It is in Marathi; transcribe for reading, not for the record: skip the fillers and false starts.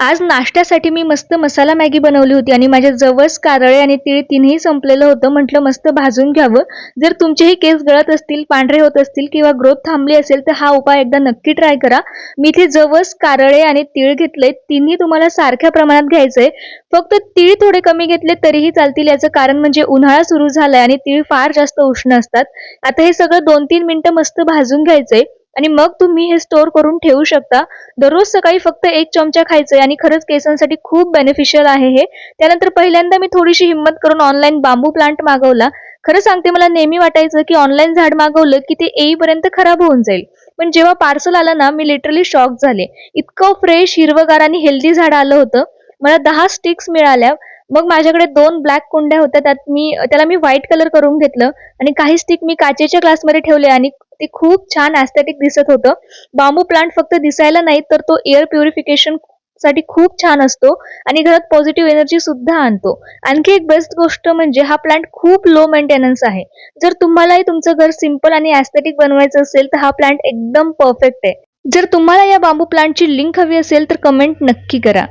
आज नाश्त्यासाठी मी मस्त मसाला मॅगी बनवली होती आणि माझ्या जवस, कारळे आणि तीळ तिन्ही संपलेलं होतं. म्हटलं मस्त भाजून घ्यावं. जर तुमचेही केस गळत असतील, पांढरे होत असतील किंवा ग्रोथ थांबली असेल, तर हा उपाय एकदा नक्की ट्राय करा. मी इथे जवस, कारळे आणि तीळ घेतले. तिन्ही तुम्हाला सारख्या प्रमाणात घ्यायचंय. फक्त तीळ थोडे कमी घेतले तरीही चालतील. याचं कारण म्हणजे उन्हाळा सुरू झालाय आणि तीळ फार जास्त उष्ण असतात. आता हे सगळं 2-3 मिनिटं मस्त भाजून घ्यायचंय आणि मग तुम्ही हे स्टोअर करून ठेवू शकता. दररोज सकाळी फक्त 1 चमचा खायचंय आणि खरंच केसांसाठी खूप बेनिफिशियल आहे हे. त्यानंतर पहिल्यांदा मी थोडीशी हिंमत करून ऑनलाईन बांबू प्लांट मागवला. खरं सांगते मला नेहमी वाटायचं की ऑनलाईन झाड मागवलं की ते येईपर्यंत खराब होऊन जाईल. पण जेव्हा पार्सल आलं ना मी लिटरली शॉक झाले. इतकं फ्रेश, हिरवंगार आणि हेल्दी झाड आलं होतं. मला 10 स्टिक्स मिळाल्या. मग माझ्याकडे 2 ब्लॅक कुंड्या होत्या त्याला मी व्हाईट कलर करून घेतलं आणि काही स्टिक मी काचेच्या ग्लासमध्ये ठेवले आणि ते खूप छान एस्थेटिक दिसत होतं. बांबू प्लांट फक्त दिसायला नाही तर तो एअर प्युरिफिकेशन साठी खूप छान असतो आणि घरात पॉझिटिव्ह एनर्जी सुद्धा आणतो. आणखी एक बेस्ट गोष्ट म्हणजे हा प्लांट खूप लो मेंटेनन्स आहे. जर तुम्हालाही तुमचं घर सिंपल आणि एस्थेटिक बनवायचं असेल तर हा प्लांट एकदम परफेक्ट आहे. जर तुम्हाला या बांबू प्लांटची लिंक हवी असेल तर कमेंट नक्की करा.